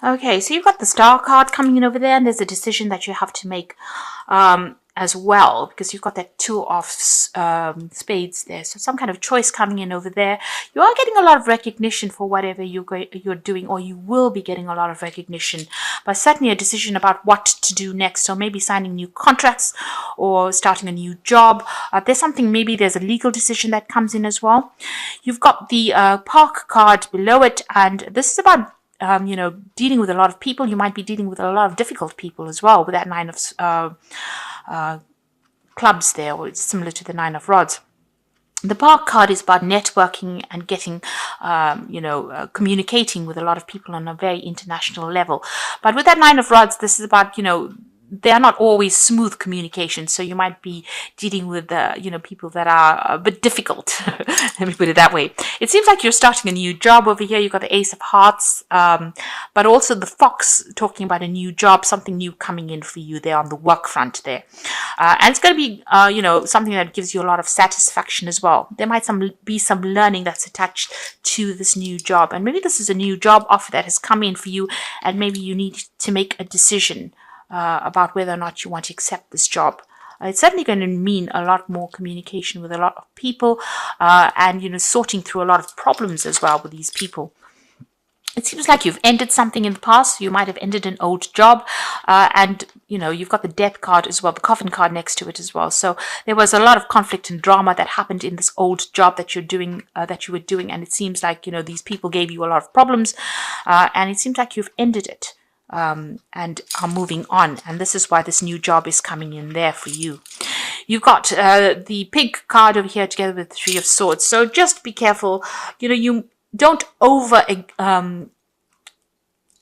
Okay, so you've got the star card coming in over there, and there's a decision that you have to make as well, because you've got that two of spades there. So some kind of choice coming in over there. You are getting a lot of recognition for whatever you're doing, or you will be getting a lot of recognition, but certainly a decision about what to do next. So maybe signing new contracts or starting a new job. There's something, maybe there's a legal decision that comes in as well. You've got the park card below it, and this is about dealing with a lot of people. You might be dealing with a lot of difficult people as well with that nine of clubs there, or it's similar to the nine of rods. The park card is about networking and getting, communicating with a lot of people on a very international level. But with that nine of rods, this is about, they are not always smooth communication. So you might be dealing with, people that are a bit difficult. Let me put it that way. It seems like you're starting a new job over here. You've got the Ace of Hearts, but also the Fox talking about a new job, something new coming in for you there on the work front there. And it's going to be, something that gives you a lot of satisfaction as well. There might be some learning that's attached to this new job. And maybe this is a new job offer that has come in for you, and maybe you need to make a decision about whether or not you want to accept this job. It's certainly going to mean a lot more communication with a lot of people, and sorting through a lot of problems as well with these people. It seems like you've ended something in the past. You might have ended an old job, and you've got the death card as well, the coffin card next to it as well. So there was a lot of conflict and drama that happened in this old job that you're doing, and it seems like these people gave you a lot of problems, and it seems like you've ended it. And are moving on, and this is why this new job is coming in there for you. You've got the pig card over here together with the Three of Swords, so just be careful. You don't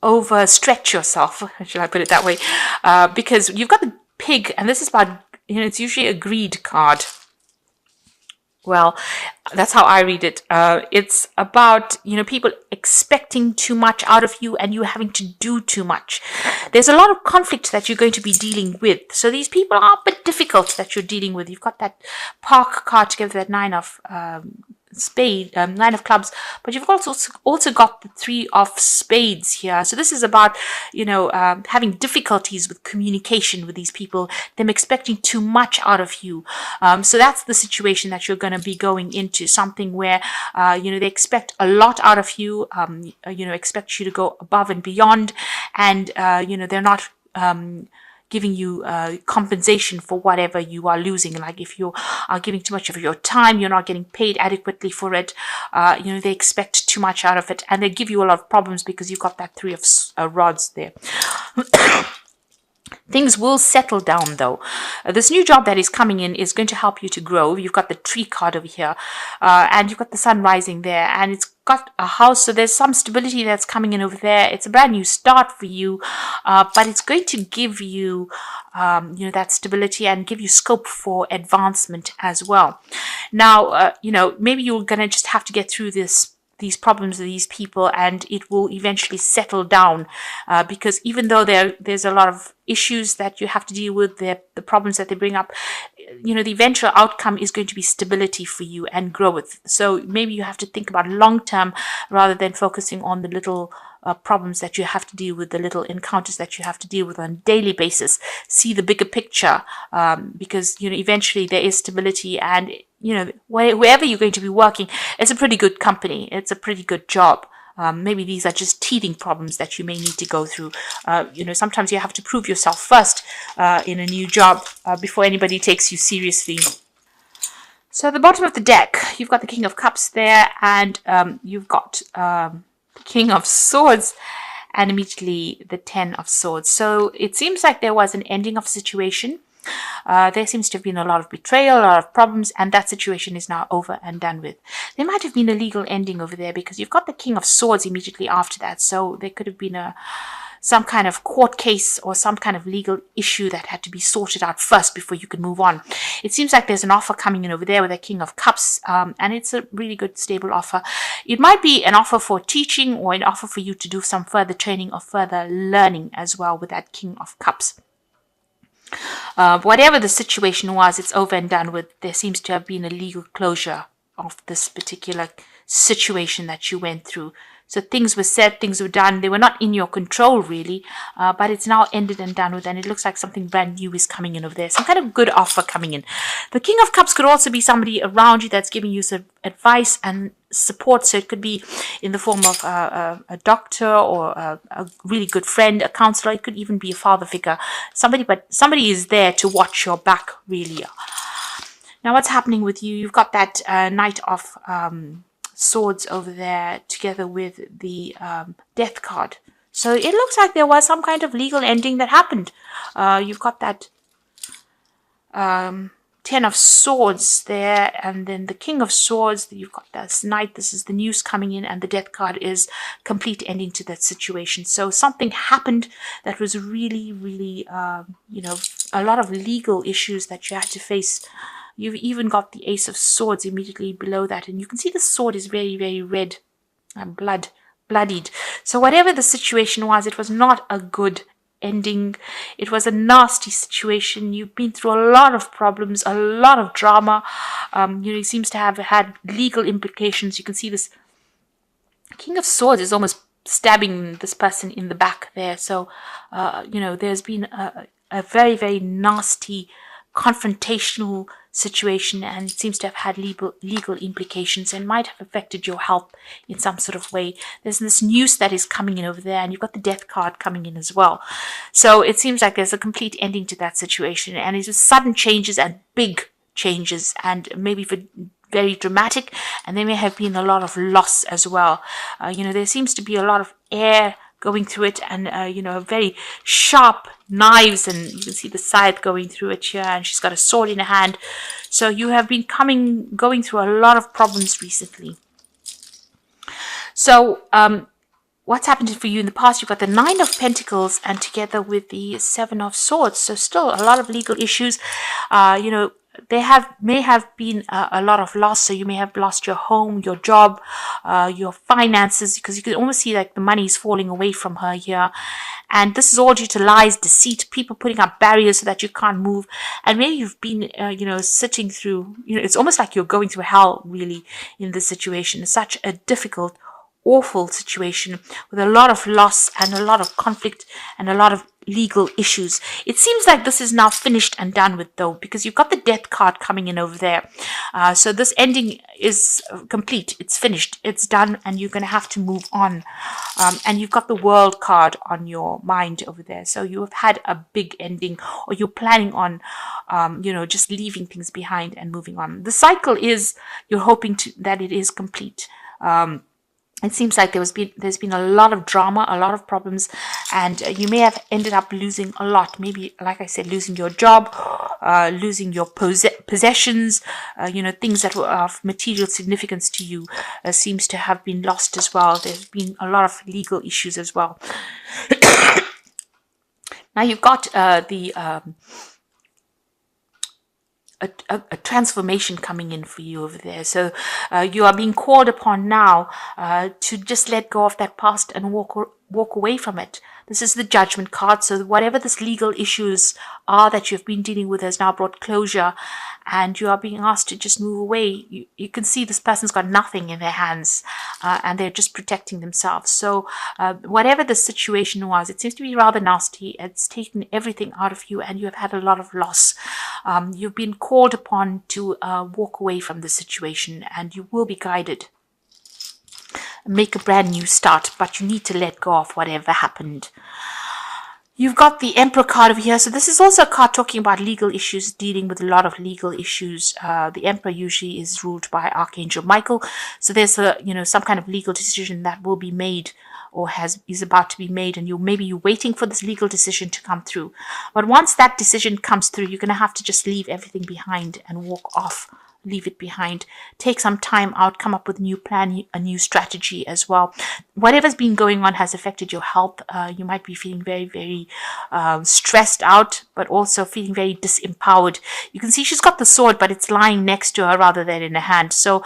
overstretch yourself, should I put it that way, because you've got the pig, and this is about, it's usually a greed card. Well, that's how I read it. It's about, people expecting too much out of you and you having to do too much. There's a lot of conflict that you're going to be dealing with. So these people are a bit difficult that you're dealing with. You've got that park card together, that nine of nine of clubs, but you've also got the Three of Spades here. So this is about having difficulties with communication with these people, them expecting too much out of you. So that's the situation that you're going to be going into, something where they expect a lot out of you, expect you to go above and beyond, and they're not giving you compensation for whatever you are losing. Like if you are giving too much of your time, you're not getting paid adequately for it. They expect too much out of it, and they give you a lot of problems because you've got that Three of Rods there. Things will settle down though. This new job that is coming in is going to help you to grow. You've got the tree card over here, and you've got the sun rising there, and it's got a house, so there's some stability that's coming in over there. It's a brand new start for you, but it's going to give you that stability and give you scope for advancement as well. Now maybe you're gonna just have to get through these problems with these people, and it will eventually settle down, because even though there's a lot of issues that you have to deal with, the problems that they bring up, the eventual outcome is going to be stability for you and growth. So maybe you have to think about long term rather than focusing on the little problems that you have to deal with, the little encounters that you have to deal with on a daily basis. See the bigger picture, because eventually there is stability, and wherever you're going to be working, it's a pretty good company, it's a pretty good job. Maybe these are just teething problems that you may need to go through. Sometimes you have to prove yourself first in a new job before anybody takes you seriously. So at the bottom of the deck, you've got the King of Cups there, and you've got the King of Swords, and immediately the Ten of Swords. So it seems like there was an ending of a situation. There seems to have been a lot of betrayal, a lot of problems, and that situation is now over and done with. There might have been a legal ending over there because you've got the King of Swords immediately after that. So there could have been some kind of court case or some kind of legal issue that had to be sorted out first before you could move on. It seems like there's an offer coming in over there with a King of Cups, and it's a really good, stable offer. It might be an offer for teaching or an offer for you to do some further training or further learning as well with that King of Cups. Whatever the situation was, it's over and done with. There seems to have been a legal closure of this particular situation that you went through. So things were said, things were done. They were not in your control really, but it's now ended and done with, and it looks like something brand new is coming in over there. Some kind of good offer coming in. The King of Cups could also be somebody around you that's giving you some advice and support. So it could be in the form of a doctor or a really good friend, a counselor. It could even be a father figure. Somebody is there to watch your back really. Now what's happening with you? You've got that Knight of Swords over there together with the Death card. So it looks like there was some kind of legal ending that happened. You've got that Ten of Swords there, and then the King of Swords. You've got this Knight. This is the news coming in, and the Death card is complete ending to that situation. So something happened that was really, really, you know, a lot of legal issues that you had to face. You've even got the Ace of Swords immediately below that, and you can see the sword is very, very red and bloodied. So whatever the situation was, it was not a good ending. It was a nasty situation. You've been through a lot of problems, a lot of drama. You know, it seems to have had legal implications. You can see this King of Swords is almost stabbing this person in the back there. So, you know, there's been a very, very nasty confrontational situation, and it seems to have had legal implications and might have affected your health in some sort of way. There's this news that is coming in over there, and you've got the Death card coming in as well. So it seems like there's a complete ending to that situation, and it's just sudden changes and big changes, and maybe for very dramatic, and there may have been a lot of loss as well. You know, there seems to be a lot of air going through it, and you know, very sharp knives, and you can see the scythe going through it here, and she's got a sword in her hand. So you have been going through a lot of problems recently. So what's happened for you in the past? You've got the Nine of Pentacles and together with the Seven of Swords. So still a lot of legal issues. You know, there may have been a lot of loss. So you may have lost your home, your job, your finances, because you can almost see like the money is falling away from her here. And this is all due to lies, deceit, people putting up barriers so that you can't move. And maybe you've been, you know, sitting through, you know, it's almost like you're going through hell really in this situation. It's such a difficult, awful situation with a lot of loss and a lot of conflict and a lot of legal issues. It seems like this is now finished and done with though, because you've got the Death card coming in over there. So this ending is complete. It's finished. It's done, and you're going to have to move on. And you've got the World card on your mind over there. So you have had a big ending, or you're planning on, you know, just leaving things behind and moving on. The cycle is, you're hoping that it is complete. It seems like there's been a lot of drama, a lot of problems, and you may have ended up losing a lot. Maybe, like I said, losing your job, losing your possessions, you know, things that were of material significance to you seems to have been lost as well. There's been a lot of legal issues as well. Now you've got a transformation coming in for you over there. So you are being called upon now to just let go of that past and walk away from it. This is the Judgment card. So whatever this legal issues are that you've been dealing with has now brought closure, and you are being asked to just move away. You can see this person's got nothing in their hands, and they're just protecting themselves. So whatever the situation was, it seems to be rather nasty. It's taken everything out of you, and you have had a lot of loss. You've been called upon to walk away from the situation, and you will be guided. Make a brand new start, but you need to let go of whatever happened. You've got the Emperor card over here. So this is also a card talking about legal issues, dealing with a lot of legal issues. The Emperor usually is ruled by Archangel Michael. So there's some kind of legal decision that will be made, or is about to be made, and maybe you're waiting for this legal decision to come through. But once that decision comes through, you're going to have to just leave everything behind and walk off. Leave it behind. Take some time out, come up with a new plan, a new strategy as well. Whatever's been going on has affected your health. You might be feeling very, very stressed out, but also feeling very disempowered. You can see she's got the sword, but it's lying next to her rather than in her hand. So,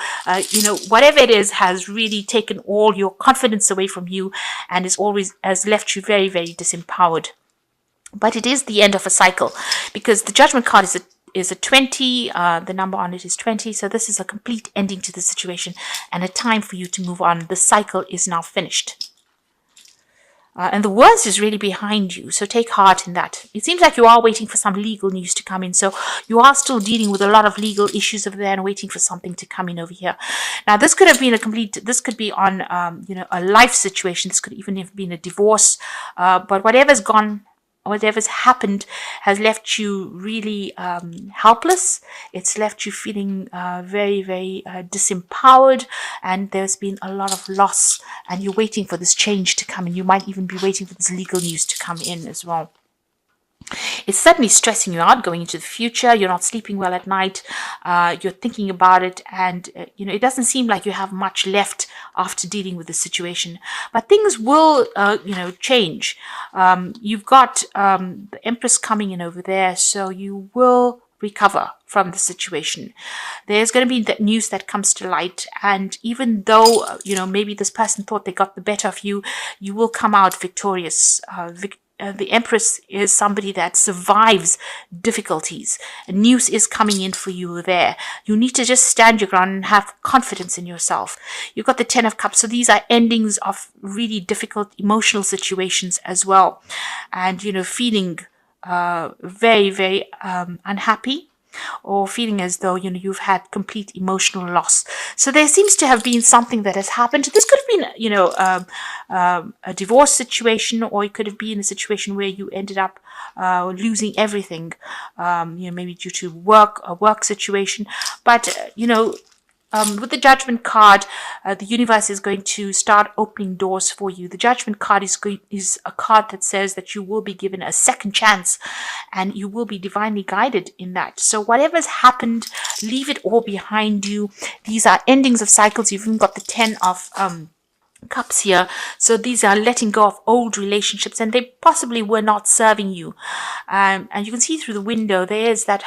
whatever it is has really taken all your confidence away from you, and has left you very, very disempowered. But it is the end of a cycle, because the Judgment card is a 20. The number on it is 20. So this is a complete ending to the situation and a time for you to move on. The cycle is now finished. And the worst is really behind you. So take heart in that. It seems like you are waiting for some legal news to come in. So you are still dealing with a lot of legal issues over there and waiting for something to come in over here. Now, this could have been this could be on, a life situation. This could even have been a divorce. But whatever's happened has left you really helpless. It's left you feeling very, very disempowered, and there's been a lot of loss, and you're waiting for this change to come in. You might even be waiting for this legal news to come in as well. It's certainly stressing you out going into the future. You're not sleeping well at night. You're thinking about it, and it doesn't seem like you have much left after dealing with the situation. But things will, change. You've got the Empress coming in over there, so you will recover from the situation. There's going to be that news that comes to light, and even though maybe this person thought they got the better of you, you will come out victorious. The Empress is somebody that survives difficulties. News is coming in for you there. You need to just stand your ground and have confidence in yourself. You've got the 10 of Cups. So these are endings of really difficult emotional situations as well. And, feeling very, very unhappy, or feeling as though you've had complete emotional loss. So there seems to have been something that has happened. This could have been a divorce situation, or it could have been a situation where you ended up losing everything, maybe due to a work situation. But with the Judgment card, the universe is going to start opening doors for you. The Judgment card is a card that says that you will be given a second chance, and you will be divinely guided in that. So whatever's happened, leave it all behind you. These are endings of cycles. You've even got the 10 of Cups here. So these are letting go of old relationships, and they possibly were not serving you. And you can see through the window, there's that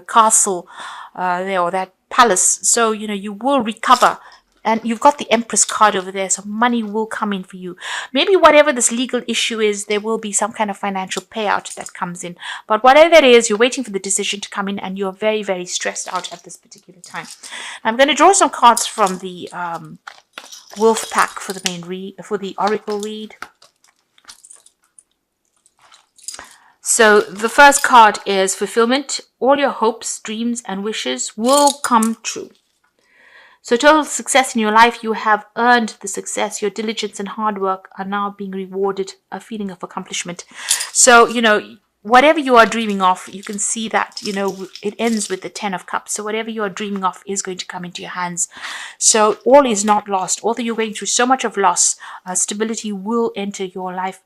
castle there, or that palace. So you will recover, and you've got the Empress card over there, so money will come in for you. Maybe whatever this legal issue is, there will be some kind of financial payout that comes in, but whatever it is, you're waiting for the decision to come in, and you're very, very stressed out at this particular time. I'm going to draw some cards from the Wolf pack for the Oracle read. So the first card is fulfillment. All your hopes, dreams, and wishes will come true. So total success in your life, you have earned the success. Your diligence and hard work are now being rewarded, a feeling of accomplishment. So, whatever you are dreaming of, you can see that, it ends with the 10 of Cups. So whatever you are dreaming of is going to come into your hands. So all is not lost. Although you're going through so much of loss, stability will enter your life.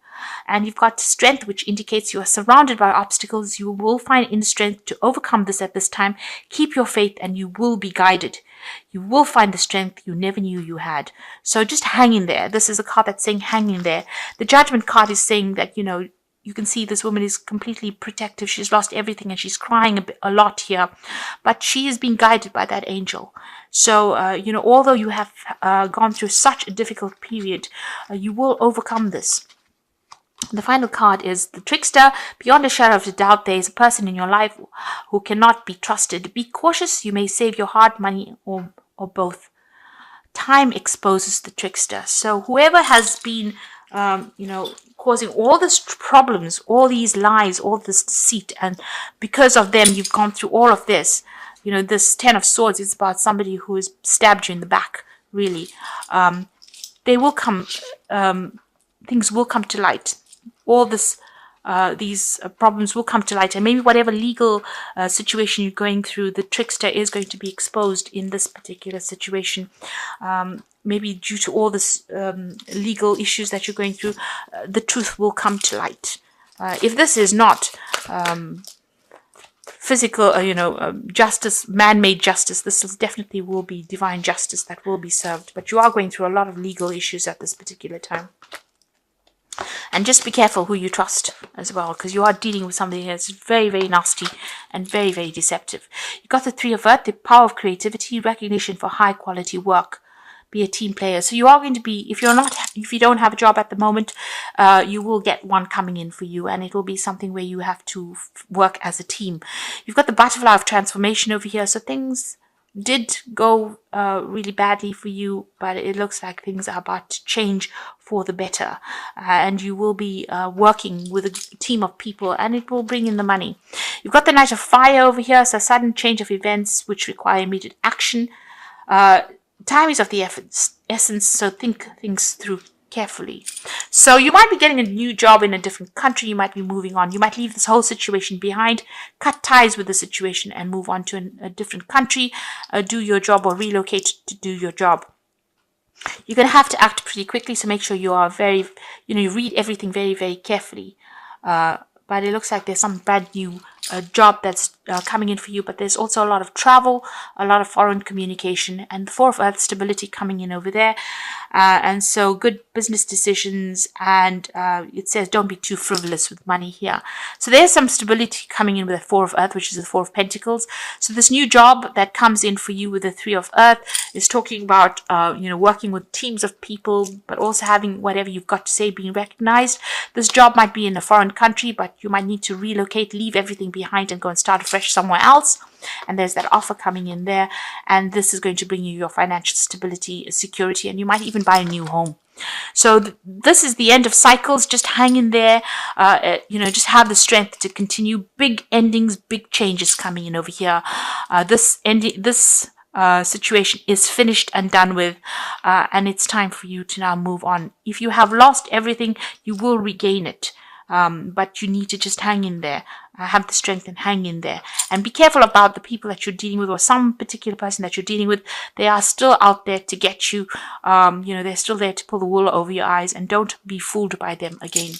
And you've got strength, which indicates you are surrounded by obstacles. You will find inner strength to overcome this at this time. Keep your faith, and you will be guided. You will find the strength you never knew you had. So just hang in there. This is a card that's saying hang in there. The Judgment card is saying that, you can see this woman is completely protective. She's lost everything, and she's crying a lot here. But she is being guided by that angel. So, although you have gone through such a difficult period, you will overcome this. The final card is the Trickster. Beyond a shadow of a doubt, there is a person in your life who cannot be trusted. Be cautious. You may save your heart, money, or both. Time exposes the Trickster. So whoever has been, causing all these problems, all these lies, all this deceit, and because of them, you've gone through all of this. This 10 of Swords is about somebody who has stabbed you in the back, really. They will come, things will come to light. All these problems will come to light, and maybe whatever legal situation you're going through, the Trickster is going to be exposed in this particular situation. Maybe due to all this legal issues that you're going through, the truth will come to light. If this is not physical, justice, man-made justice, this definitely will be divine justice that will be served. But you are going through a lot of legal issues at this particular time. And just be careful who you trust as well, because you are dealing with somebody that's very, very nasty and very, very deceptive. You've got the 3 of Earth, the power of creativity, recognition for high quality work. be a team player. So you are going to be, if you don't have a job at the moment, you will get one coming in for you, and it will be something where you have to work as a team. You've got the butterfly of transformation over here. So things did go really badly for you, but it looks like things are about to change for the better, and you will be working with a team of people, and it will bring in the money. You've got the Knight of Fire over here, so sudden change of events which require immediate action. Time is of the essence, so think things through carefully. So you might be getting a new job in a different country. You might be moving on. You might leave this whole situation behind, cut ties with the situation, and move on to a different country, do your job, or relocate to do your job. You're going to have to act pretty quickly, so make sure you are very, you read everything very, very carefully. But it looks like there's some brand new job that's coming in for you, but there's also a lot of travel, a lot of foreign communication, and the Four of Earth stability coming in over there. And so good business decisions, and it says don't be too frivolous with money here. So there's some stability coming in with the Four of Earth, which is the Four of Pentacles. So this new job that comes in for you with the Three of Earth is talking about working with teams of people, but also having whatever you've got to say being recognized. This job might be in a foreign country, but you might need to relocate, leave everything behind, and go and start afresh somewhere else. And there's that offer coming in there, and this is going to bring you your financial stability, security, and you might even buy a new home. So this is the end of cycles. Just hang in there. Just have the strength to continue. Big endings, big changes coming in over here. This situation is finished and done with, and it's time for you to now move on. If you have lost everything, you will regain it. But you need to just hang in there, have the strength and hang in there, and be careful about the people that you're dealing with, or some particular person that you're dealing with. They are still out there to get you. They're still there to pull the wool over your eyes, and don't be fooled by them again.